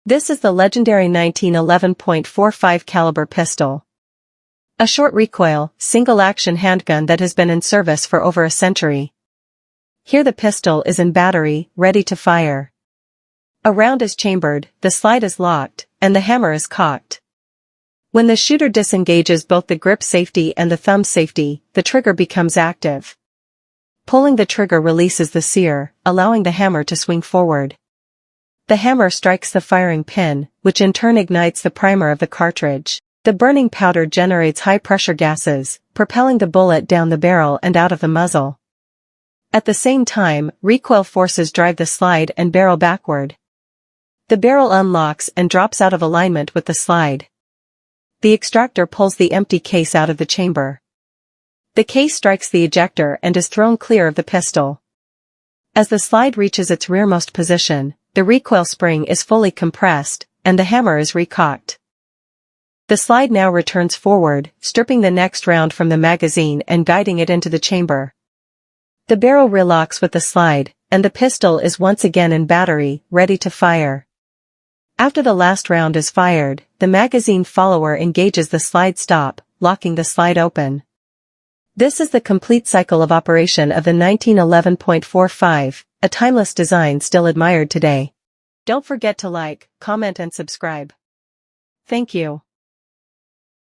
This is the legendary 1911.45 caliber pistol. A short recoil, single-action handgun that has been in service for over a century. Here the pistol is in battery, ready to fire. A round is chambered, the slide is locked, and the hammer is cocked. When the shooter disengages both the grip safety and the thumb safety, the trigger becomes active. Pulling the trigger releases the sear, allowing the hammer to swing forward. The hammer strikes the firing pin, which in turn ignites the primer of the cartridge. The burning powder generates high-pressure gases, propelling the bullet down the barrel and out of the muzzle. At the same time, recoil forces drive the slide and barrel backward. The barrel unlocks and drops out of alignment with the slide. The extractor pulls the empty case out of the chamber. The case strikes the ejector and is thrown clear of the pistol. As the slide reaches its rearmost position, the recoil spring is fully compressed, and the hammer is recocked. The slide now returns forward, stripping the next round from the magazine and guiding it into the chamber. The barrel relocks with the slide, and the pistol is once again in battery, ready to fire. After the last round is fired, the magazine follower engages the slide stop, locking the slide open. This is the complete cycle of operation of the 1911.45, a timeless design still admired today. Don't forget to like, comment and subscribe. Thank you.